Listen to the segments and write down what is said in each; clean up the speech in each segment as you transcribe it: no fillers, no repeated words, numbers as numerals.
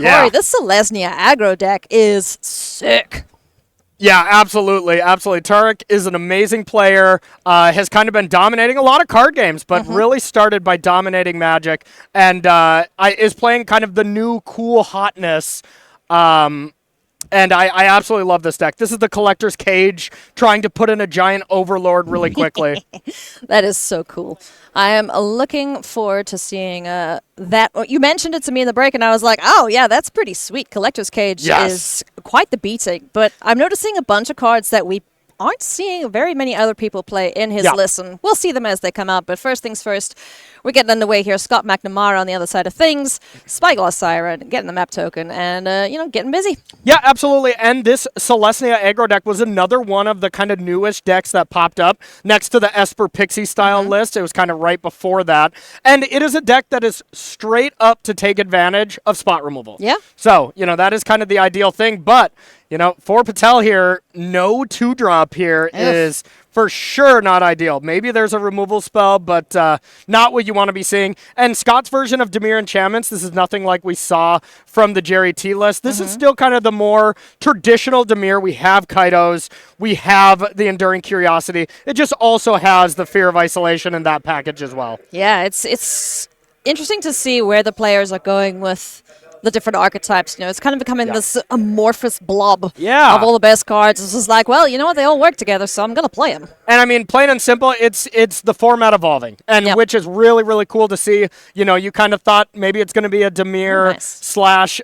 Corey, this Selesnya aggro deck is sick. Yeah, absolutely. Absolutely. Tariq is an amazing player, has kind of been dominating a lot of card games, but really started by dominating Magic, and is playing kind of the new cool hotness. And I absolutely love this deck. This is the Collector's Cage trying to put in a giant Overlord really quickly. That is so cool. I am looking forward to seeing that. You mentioned it to me in the break, and I was like, oh, yeah, that's pretty sweet. Collector's Cage is quite the beating. But I'm noticing a bunch of cards that we aren't seeing very many other people play in his list, and we'll see them as they come out. But first things first, we're getting underway here. Scott McNamara on the other side of things, Spyglass Siren, getting the map token, and, getting busy. Yeah, absolutely. And this Selesnya aggro deck was another one of the kind of newish decks that popped up next to the Esper Pixie style list. It was kind of right before that. And it is a deck that is straight up to take advantage of spot removal. Yeah. So, that is kind of the ideal thing. But, for Patel here, no 2-drop here is for sure not ideal. Maybe there's a removal spell, but not what you want to be seeing. And Scott's version of Dimir Enchantments, this is nothing like we saw from the Jerry T list. This is still kind of the more traditional Dimir. We have Kaidos. We have the Enduring Curiosity. It just also has the Fear of Isolation in that package as well. Yeah, it's interesting to see where the players are going with the different archetypes. It's kind of becoming this amorphous blob of all the best cards. It's just like, well, you know what? They all work together, so I'm going to play them. And I mean, plain and simple, it's the format evolving, and which is really, really cool to see. You kind of thought maybe it's going to be a Dimir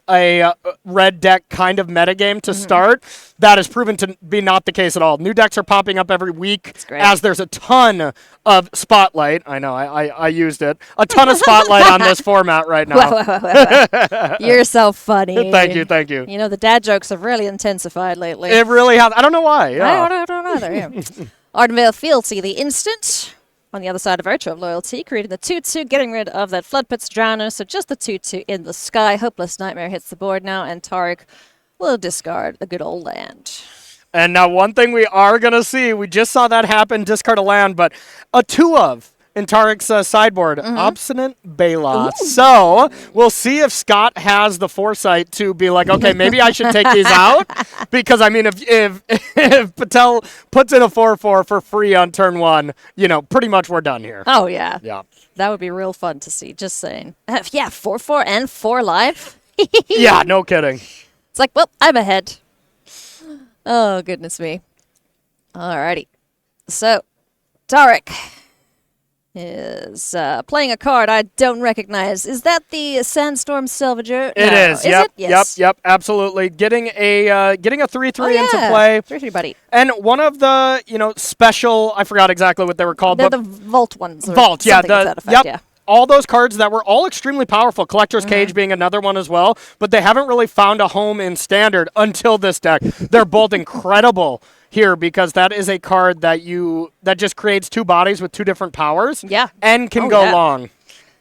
/ a red deck kind of metagame to start. That has proven to be not the case at all. New decks are popping up every week as there's a ton of spotlight. I know, I used it. A ton of spotlight on this format right now. You're so funny. Thank you. The dad jokes have really intensified lately. It really has. I don't know why. Yeah. I don't either. Yeah. Ardenvale Fealty, the instant. On the other side of Virtue of Loyalty, creating the 2/2, getting rid of that Floodpits Drowner. So just the 2/2 in the sky. Hopeless Nightmare hits the board now, and Tariq will discard a good old land. And now one thing we are going to see, we just saw that happen, discard a land, but a 2-of in Tariq's sideboard, Obstinate Baloth. So we'll see if Scott has the foresight to be like, okay, maybe I should take these out. Because, I mean, if Patel puts in a 4/4 for free on turn 1, pretty much we're done here. Oh, yeah. Yeah. That would be real fun to see, just saying. 4/4 and 4 life? Yeah, no kidding. It's like, well, I'm ahead. Oh, goodness me. Alrighty. So, Tariq is playing a card I don't recognize. Is that the Sandstorm Salvager? It is. Yep. Yes. Yep. Absolutely. Getting a 3/3 into play. 3/3 buddy. And one of the special. I forgot exactly what they were called. They're the Vault ones. Vault. Yeah. To that effect, yeah. All those cards that were all extremely powerful, Collector's Cage being another one as well, but they haven't really found a home in Standard until this deck. They're both incredible here because that is a card that just creates 2 bodies with 2 different powers. Yeah. And can go long.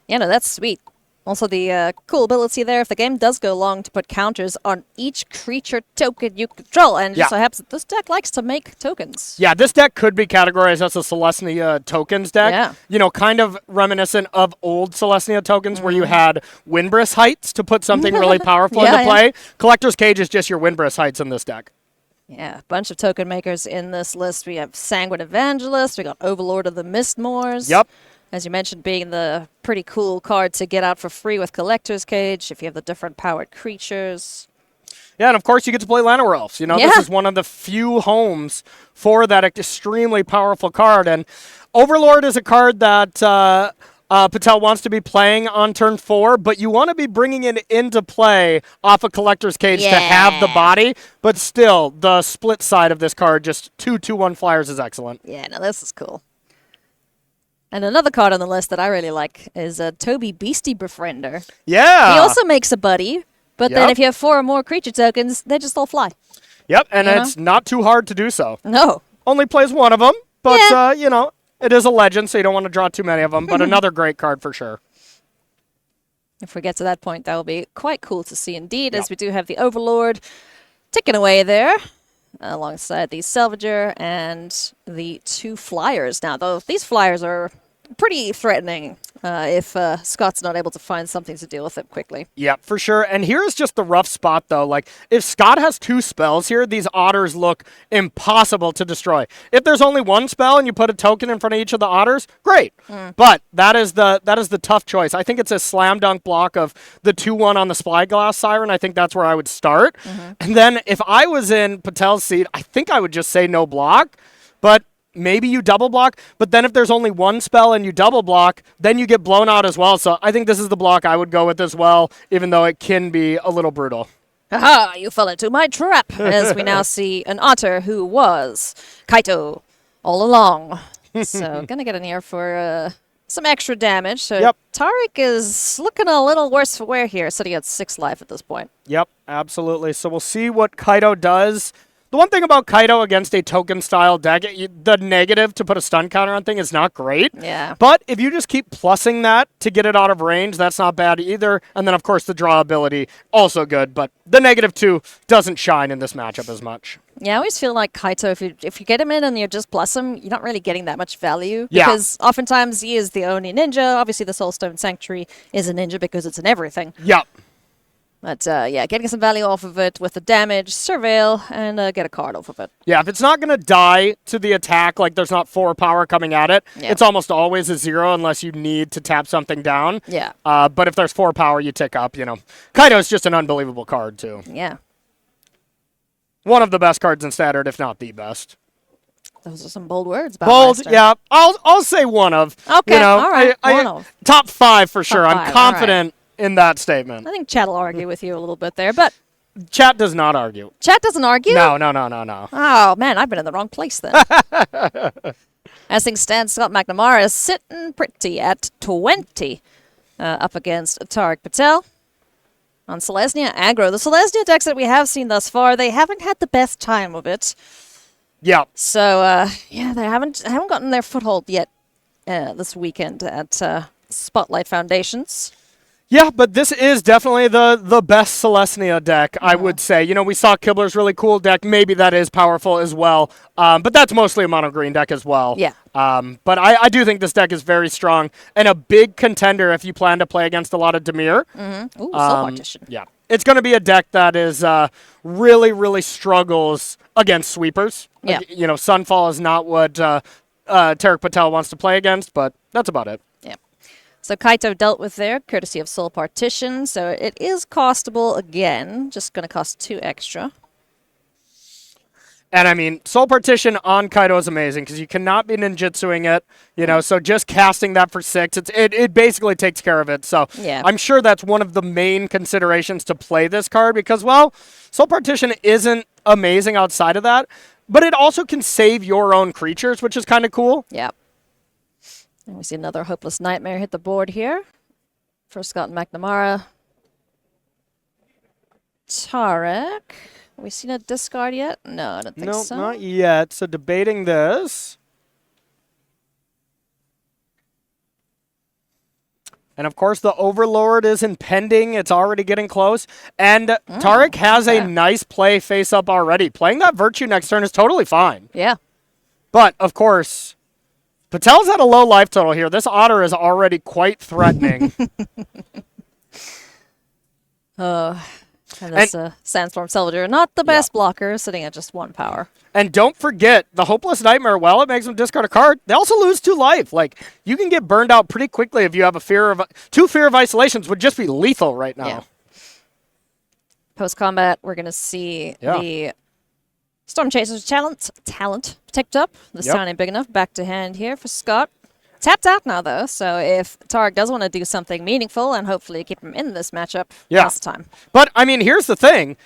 Yeah, no, that's sweet. Also, the cool ability there, if the game does go long, to put counters on each creature token you control. And it just so happens that this deck likes to make tokens. Yeah, this deck could be categorized as a Selesnya tokens deck. Yeah. Kind of reminiscent of old Selesnya tokens where you had Windbriss Heights to put something really powerful into play. Collector's Cage is just your Windbriss Heights in this deck. Yeah, a bunch of token makers in this list. We have Sanguine Evangelist. We got Overlord of the Mistmoors. Yep. As you mentioned, being the pretty cool card to get out for free with Collector's Cage if you have the different powered creatures. Yeah, and of course you get to play Llanowar Elves. This is one of the few homes for that extremely powerful card. And Overlord is a card that Patel wants to be playing on turn 4, but you want to be bringing it into play off a Collector's Cage to have the body. But still, the split side of this card, just 2/2/1 flyers is excellent. Yeah, no, this is cool. And another card on the list that I really like is Toby Beastie Befriender. Yeah. He also makes a buddy, but then if you have 4 or more creature tokens, they just all fly. Yep, and it's not too hard to do so. No. Only plays one of them, but, it is a legend, so you don't want to draw too many of them, but another great card for sure. If we get to that point, that will be quite cool to see indeed, as we do have the Overlord ticking away there. Alongside the Salvager and the 2 flyers. Now, though, these flyers are pretty threatening. if Scott's not able to find something to deal with it quickly. Yeah, for sure. And here's just the rough spot, though. Like, if Scott has 2 spells here, these otters look impossible to destroy. If there's only 1 spell and you put a token in front of each of the otters, great. But that is the tough choice. I think it's a slam dunk block of the 2-1 on the Spyglass Siren. I think that's where I would start. And then if I was in Patel's seat, I think I would just say no block. But maybe you double block, but then if there's only 1 spell and you double block, then you get blown out as well. So I think this is the block I would go with as well, even though it can be a little brutal. Aha, you fell into my trap, as we now see an otter who was Kaito all along. So gonna get in here for some extra damage. So Yep. Tariq is looking a little worse for wear here, sitting at 6 life at this point. Yep, absolutely. So we'll see what Kaito does. The one thing about Kaito against a token-style deck, the negative to put a stun counter on thing is not great. Yeah. But if you just keep plussing that to get it out of range, that's not bad either. And then, of course, the draw ability, also good. But the -2 doesn't shine in this matchup as much. Yeah, I always feel like Kaito, if you get him in and you just plus him, you're not really getting that much value. Yeah. Because oftentimes he is the only ninja. Obviously, the Soulstone Sanctuary is a ninja because it's in everything. Yep. But yeah, getting some value off of it with the damage, surveil, and get a card off of it. Yeah, if it's not going to die to the attack, like there's not 4 power coming at it, Yeah. it's almost always a 0 unless you need to tap something down. Yeah. But if there's 4 power, you tick up, Kaito's just an unbelievable card, too. Yeah. One of the best cards in Standard, if not the best. Those are some bold words, Bold, Battlemeister. yeah. I'll say one of. Okay, all right, one of. Top 5 for sure. Top I'm 5, confident in that statement. I think Chat will argue with you a little bit there, but Chat does not argue. Chat doesn't argue? No. Oh, man, I've been in the wrong place then. As things stand, Scott McNamara is sitting pretty at 20 up against Tariq Patel on Selesnya aggro. The Selesnya decks that we have seen thus far, they haven't had the best time of it. Yeah. So, yeah, they haven't gotten their foothold yet this weekend at Spotlight Foundations. Yeah, but this is definitely the best Selesnya deck, I would say. We saw Kibler's really cool deck. Maybe that is powerful as well. But that's mostly a mono green deck as well. Yeah. But I do think this deck is very strong and a big contender if you plan to play against a lot of Dimir. Mm-hmm. Ooh, Soul Partition. Yeah. It's going to be a deck that is really, really struggles against sweepers. Yeah. Sunfall is not what Tariq Patel wants to play against, but that's about it. Yeah. So Kaito dealt with there, courtesy of Soul Partition. So it is costable again. Just going to cost 2 extra. And I mean, Soul Partition on Kaito is amazing because you cannot be ninjutsuing it, so just casting that for 6, it basically takes care of it. So Yeah. I'm sure that's one of the main considerations to play this card because, well, Soul Partition isn't amazing outside of that, but it also can save your own creatures, which is kind of cool. Yep. And we see another Hopeless Nightmare hit the board here for Scott McNamara. Tariq. Have we seen a discard yet? No, I don't think No, so. not yet. So debating this. And of course, the Overlord is impending. It's already getting close. And Tariq has a nice play face up already. Playing that Virtue next turn is totally fine. Yeah. But, of course, Patel's at a low life total here. This Otter is already quite threatening. And this Sandstorm Salvager, not the best blocker, sitting at just 1 power. And don't forget, the Hopeless Nightmare, well, it makes them discard a card. They also lose 2 life. Like, you can get burned out pretty quickly if you have a fear of... 2 Fear of Isolations would just be lethal right now. Yeah. Post-combat, we're going to see the Storm Chaser's talent picked up. This time ain't big enough. Back to hand here for Scott. Tapped out now, though, so if Tariq does want to do something meaningful and hopefully keep him in this matchup, now's the time. But, I mean, here's the thing.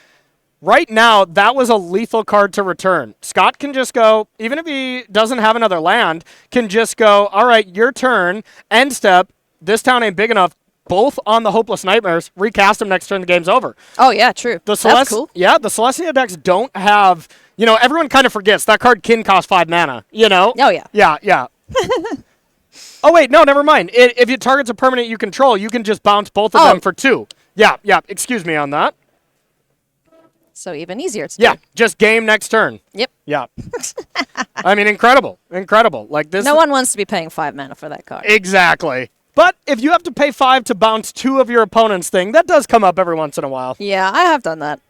Right now, that was a lethal card to return. Scott can just go, even if he doesn't have another land, can just go, all right, your turn, end step, this town ain't big enough, both on the Hopeless Nightmares, recast them next turn, the game's over. Oh, yeah, true. That's cool. Yeah, the Celestia decks don't have, everyone kind of forgets that card can cost 5 mana, Oh, yeah. Yeah. Oh, wait, no, never mind. If it targets a permanent you control, you can just bounce both of them for 2. Yeah, excuse me on that. So even easier to do. Yeah, just game next turn. Yep. Yeah. I mean, incredible. Like this. No one wants to be paying 5 mana for that card. Exactly. But if you have to pay 5 to bounce 2 of your opponent's thing, that does come up every once in a while. Yeah, I have done that.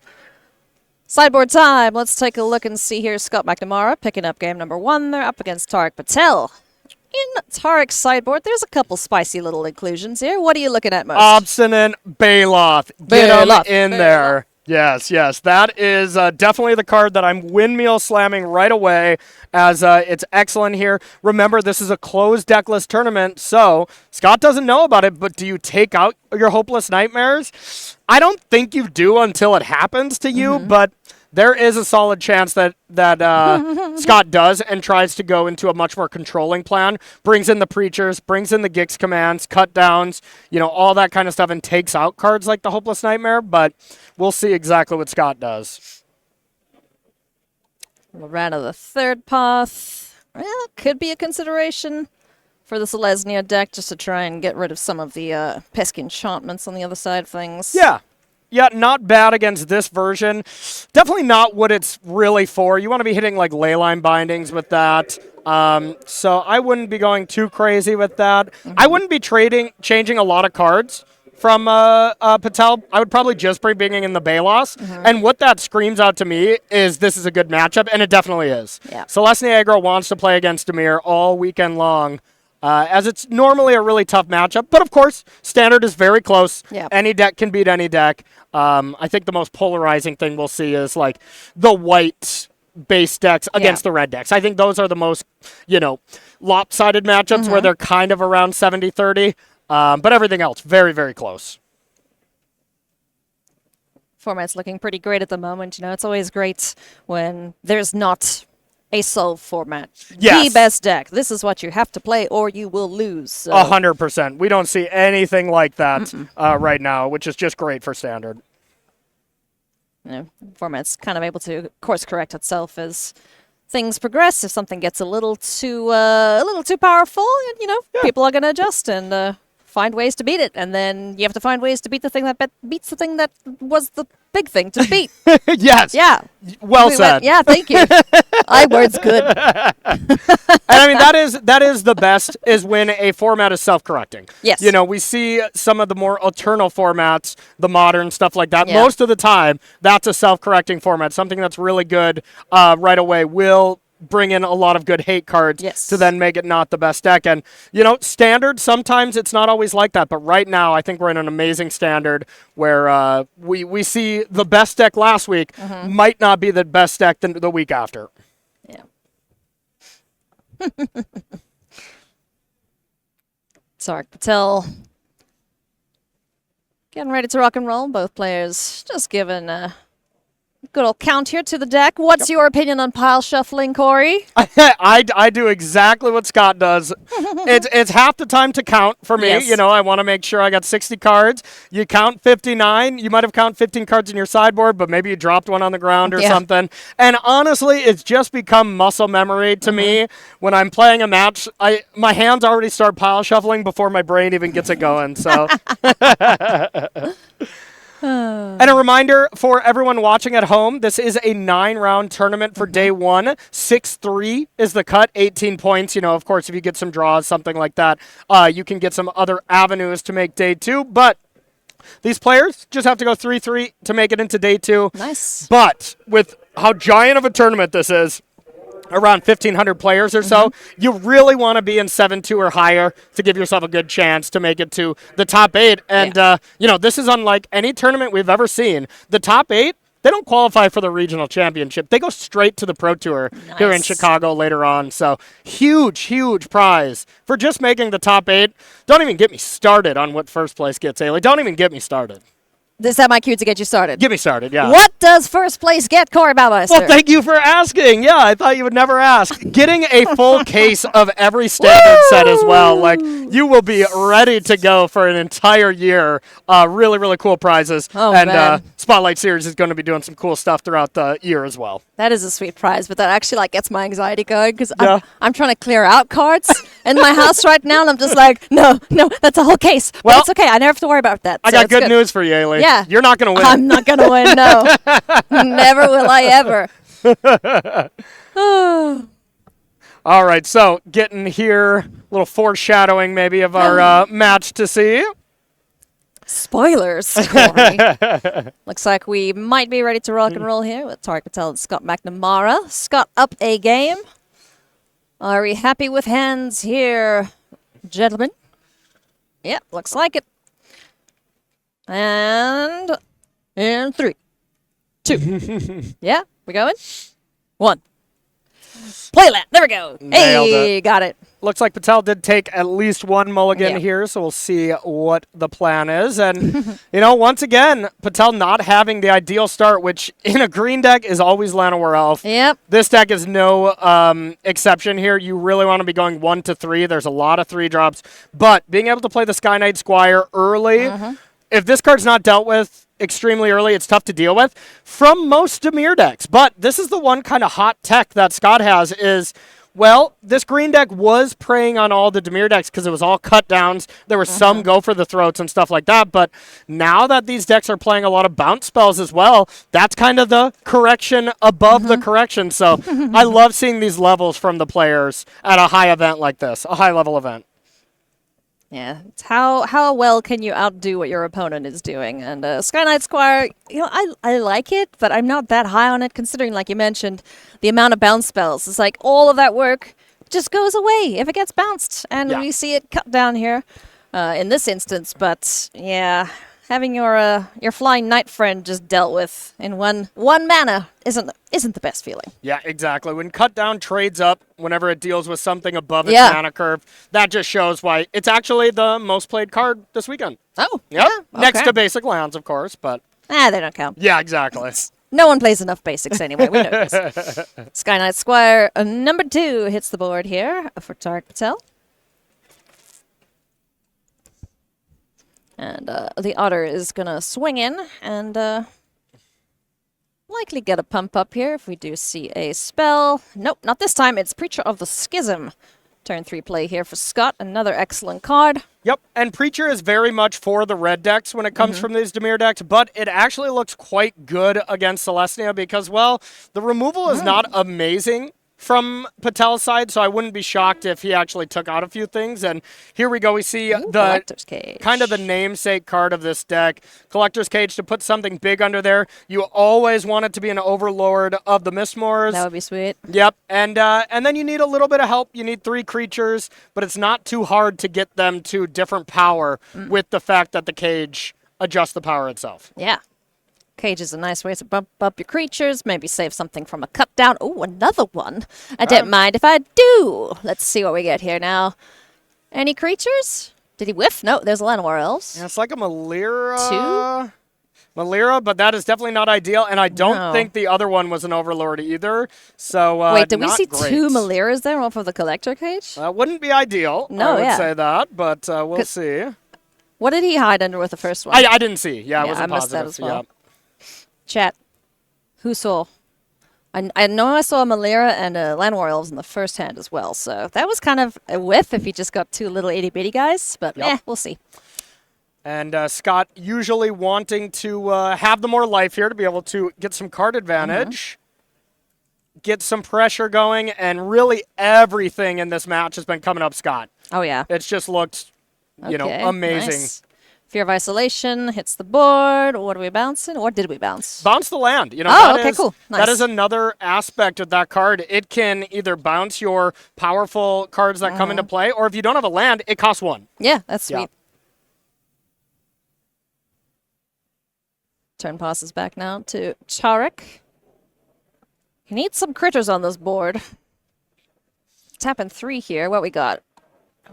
Sideboard time. Let's take a look and see here. Scott McNamara picking up game number 1. They're up against Tariq Patel. In Tariq's sideboard, there's a couple spicy little inclusions here. What are you looking at most? Obstinate Bailoff. Get him in there. Yes, yes. That is definitely the card that I'm windmill slamming right away, as it's excellent here. Remember, this is a closed deckless tournament, so Scott doesn't know about it, but do you take out your Hopeless Nightmares? I don't think you do until it happens to you, but there is a solid chance that Scott does and tries to go into a much more controlling plan, brings in the Preachers, brings in the Gix commands, cut downs, all that kind of stuff, and takes out cards like the Hopeless Nightmare, but we'll see exactly what Scott does. Lorana the third path. Well, could be a consideration for the Selesnya deck, just to try and get rid of some of the pesky enchantments on the other side of things. Yeah, not bad against this version. Definitely not what it's really for. You want to be hitting like Leyline bindings with that. So I wouldn't be going too crazy with that. I wouldn't be changing a lot of cards from Patel. I would probably just be bringing in the Balos. And what that screams out to me is this is a good matchup, and it definitely is. Yeah. Selesnya aggro wants to play against Dimir all weekend long. As it's normally a really tough matchup. But, of course, Standard is very close. Yep. Any deck can beat any deck. I think the most polarizing thing we'll see is, like, the white base decks against the red decks. I think those are the most, lopsided matchups where they're kind of around 70-30. But everything else, very, very close. Format's looking pretty great at the moment. It's always great when there's not a solve format. Yes. The best deck. This is what you have to play or you will lose. So. 100%. We don't see anything like that right now, which is just great for Standard. Format's kind of able to course correct itself as things progress. If something gets a little too powerful, people are going to adjust and find ways to beat it. And then you have to find ways to beat the thing that beats the thing that was the big thing to beat. Yes. Yeah. Well said. Yeah, thank you. Word's good. And I mean, that is the best, is when a format is self-correcting. Yes. We see some of the more eternal formats, the modern stuff like that. Yeah. Most of the time, that's a self-correcting format. Something that's really good right away will bring in a lot of good hate cards to then make it not the best deck. And, Standard, sometimes it's not always like that. But right now, I think we're in an amazing Standard where we see the best deck last week might not be the best deck the week after. Yeah. Tariq Patel getting ready to rock and roll. Both players just giving a good old count here to the deck. What's your opinion on pile shuffling, Corey? I do exactly what Scott does. It's half the time to count for me. Yes. I want to make sure I got 60 cards. You count 59. You might have counted 15 cards in your sideboard, but maybe you dropped one on the ground or something. And honestly, it's just become muscle memory to me. When I'm playing a match, my hands already start pile shuffling before my brain even gets it going. So. And a reminder for everyone watching at home, this is a 9-round tournament for day 1. 6-3 is the cut, 18 points. Of course, if you get some draws, something like that, you can get some other avenues to make day 2. But these players just have to go 3-3 to make it into day 2. Nice. But with how giant of a tournament this is, around 1,500 players or so, you really want to be in 7-2 or higher to give yourself a good chance to make it to the top 8. And, this is unlike any tournament we've ever seen. The top 8, they don't qualify for the regional championship. They go straight to the Pro Tour here in Chicago later on. So huge, huge prize for just making the top 8. Don't even get me started on what first place gets, Ailey. Don't even get me started. Is that my cue to get you started? Get me started, yeah. What does first place get, Corey Baumeister? Well, thank you for asking. Yeah, I thought you would never ask. Getting a full case of every standard set as well. Like, you will be ready to go for an entire year. Really, really cool prizes. Oh, and man. Spotlight Series is going to be doing some cool stuff throughout the year as well. That is a sweet prize, but that actually gets my anxiety going because I'm trying to clear out cards in my house right now, and I'm just like, no, that's a whole case. But it's okay. I never have to worry about that. I got good news for you, Ailey. Yeah. You're not going to win. I'm not going to win, no. Never will I ever. All right, so getting here, a little foreshadowing maybe of our match to see. Spoilers, Corey. Looks like we might be ready to rock and roll here with Tariq Patel and Scott McNamara. Scott up a game. Are we happy with hands here, gentlemen? Yep, looks like it. And in 3, 2. Yeah, we going? 1. Playland. There we go. Nailed Hey, got it. Looks like Patel did take at least one mulligan Yep. here, so we'll see what the plan is. And, once again, Patel not having the ideal start, which in a green deck is always Llanowar Elf. Yep. This deck is no exception here. You really want to be going 1 to 3. There's a lot of 3 drops. But being able to play the Sky Knight Squire early, if this card's not dealt with extremely early, it's tough to deal with from most Dimir decks. But this is the one kind of hot tech that Scott has is, well, this green deck was preying on all the Dimir decks because it was all cut downs. There were some go for the throats and stuff like that. But now that these decks are playing a lot of bounce spells as well, that's kind of the correction above the correction. So I love seeing these levels from the players at a high event like this, a high level event. Yeah, it's how well can you outdo what your opponent is doing? And Sky Knight Squire, I like it, but I'm not that high on it considering, like you mentioned, the amount of bounce spells. It's like all of that work just goes away if it gets bounced, and we see it cut down here in this instance. But yeah, having your flying knight friend just dealt with in one mana isn't the best feeling. Yeah, exactly. When cut down trades up, whenever it deals with something above its mana curve, that just shows why it's actually the most played card this weekend. Oh, yep. Yeah, Next okay. to basic lands, of course, but they don't count. yeah, exactly. No one plays enough basics anyway. We know this. Sky Knight Squire number 2 hits the board here for Tariq Patel. And the Otter is going to swing in and likely get a pump up here if we do see a spell. Nope, not this time. It's Preacher of the Schism. Turn 3 play here for Scott. Another excellent card. Yep, and Preacher is very much for the red decks when it comes from these Dimir decks, but it actually looks quite good against Celestia because, well, the removal is not amazing from Patel's side, so I wouldn't be shocked if he actually took out a few things. And here we go. We see the Collector's Cage. kind of the namesake card of this deck, Collector's Cage, to put something big under there. You always want it to be an Overlord of the Mistmores. That would be sweet. Yep, and then you need a little bit of help. You need 3 creatures, but it's not too hard to get them to different power with the fact that the cage adjusts the power itself. Yeah. Cage is a nice way to bump up your creatures, maybe save something from a cut down. Oh, another one. I don't mind if I do. Let's see what we get here now. Any creatures? Did he whiff? No, there's Llanowar Elves. Yeah, it's like a Malira. 2? Malira, but that is definitely not ideal, and I don't think the other one was an Overlord either. So wait, did we see great. 2 Maliras there off of the Collector Cage? Wouldn't be ideal. No, I would say that, but we'll see. What did he hide under with the first one? I didn't see. Yeah, it wasn't I missed positive. that as well. Yep. Chat. Who saw? I know I saw a Malira and a Llanowar Elves in the first hand as well, so that was kind of a whiff if he just got 2 little itty-bitty guys, but we'll see. And Scott usually wanting to have the more life here to be able to get some card advantage, get some pressure going, and really everything in this match has been coming up Scott. Oh, yeah. It's just looked, amazing. Nice. Fear of Isolation hits the board. What are we bouncing? Or did we bounce? Bounce the land. Cool. Nice. That is another aspect of that card. It can either bounce your powerful cards that come into play, or if you don't have a land, it costs 1. Yeah, that's sweet. Yeah. Turn passes back now to Tariq. He needs some critters on this board. Tapping 3 here. What we got?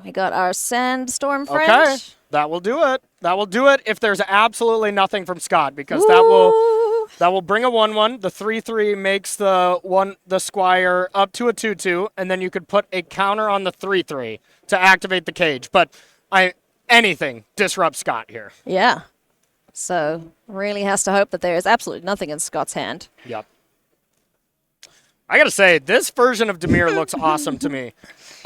We got our Sandstorm friend. Okay, that will do it. That will do it if there's absolutely nothing from Scott, because that will bring a 1/1. The 3/3 makes the Squire up to a 2/2, and then you could put a counter on the 3/3 to activate the cage. But anything disrupts Scott here. Yeah. So really has to hope that there is absolutely nothing in Scott's hand. Yep. I gotta say, this version of Dimir looks awesome to me.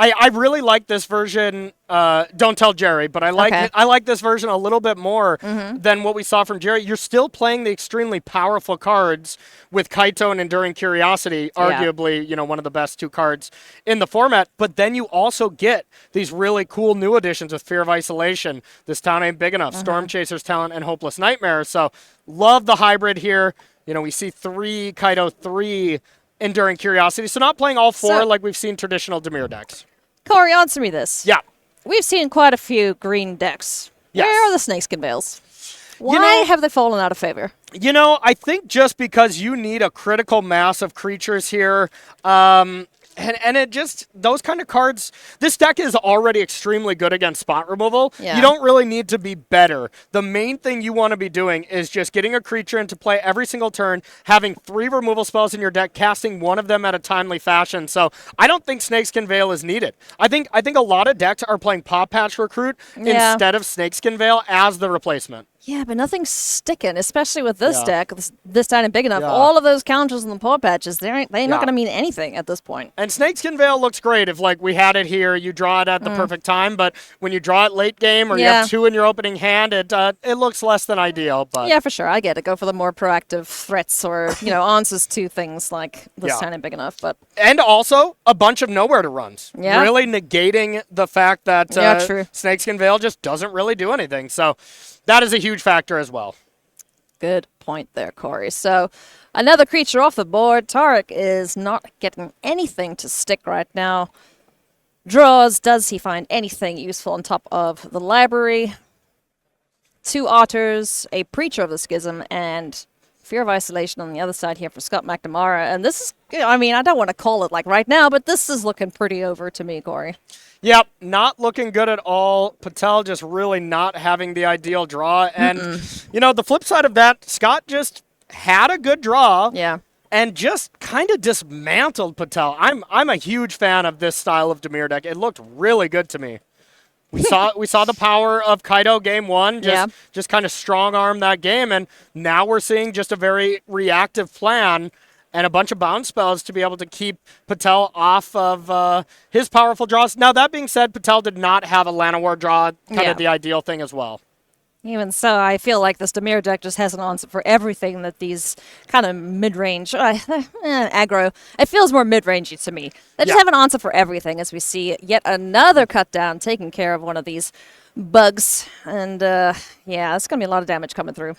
I really like this version. Don't tell Jerry, but I like Okay. it. I like this version a little bit more than what we saw from Jerry. You're still playing the extremely powerful cards with Kaito and Enduring Curiosity, arguably, one of the best 2 cards in the format. But then you also get these really cool new additions with Fear of Isolation, This Town Ain't Big Enough, Storm Chaser's Talent, and Hopeless Nightmare. So love the hybrid here. We see 3 Kaito, 3 Enduring Curiosity. So not playing all 4 like we've seen traditional Dimir decks. Corey, answer me this. Yeah. We've seen quite a few green decks. Yes. Where are the Snakeskin Veils? Why have they fallen out of favor? I think just because you need a critical mass of creatures here, and it just, those kind of cards, this deck is already extremely good against spot removal. Yeah. You don't really need to be better. The main thing you want to be doing is just getting a creature into play every single turn, having 3 removal spells in your deck, casting 1 of them at a timely fashion. So I don't think Snakeskin Veil is needed. I think a lot of decks are playing Paw Patch Recruit instead of Snakeskin Veil as the replacement. Yeah, but nothing's sticking, especially with this deck, this time and big enough. All of those counters in the paw patches, they ain't not going to mean anything at this point. And Snakeskin Veil looks great if, we had it here, you draw it at the perfect time, but when you draw it late game or you have 2 in your opening hand, it looks less than ideal. But yeah, for sure, I get it. Go for the more proactive threats or, answers to things like this time and big enough. And also, a bunch of nowhere to runs. Yeah. Really negating the fact that true. Snakeskin Veil just doesn't really do anything. So that is a huge factor as well. Good point there, Corey. So another creature off the board. Tariq is not getting anything to stick right now. Draws. Does he find anything useful on top of the library? 2 Otters, a Preacher of the Schism, and Fear of Isolation on the other side here for Scott McNamara. And this is, I don't want to call it right now, but this is looking pretty over to me, Corey. Yep, not looking good at all. Patel just really not having the ideal draw. And, the flip side of that, Scott just had a good draw. Yeah. And just kind of dismantled Patel. I'm a huge fan of this style of Dimir deck. It looked really good to me. We saw the power of Kaito game 1, just kind of strong arm that game, and now we're seeing just a very reactive plan and a bunch of bounce spells to be able to keep Patel off of his powerful draws. Now, that being said, Patel did not have a Llanowar draw, kind of the ideal thing as well. Even so, I feel like this Dimir deck just has an answer for everything that these kind of mid-range, aggro, it feels more mid-rangey to me. They just have an answer for everything as we see yet another cut down taking care of one of these bugs. And, it's going to be a lot of damage coming through.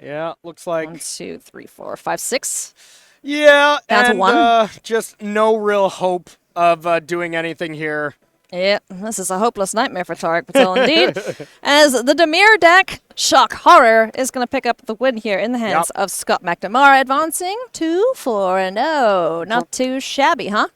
Yeah, looks like 1, 2, 3, 4, 5, 6. Yeah, Down to 1. Just no real hope of doing anything here. Yeah, this is a hopeless nightmare for Tariq Patel indeed. As the Dimir deck, shock horror, is going to pick up the win here in the hands of Scott McNamara, advancing to 4-0. Not too shabby, huh?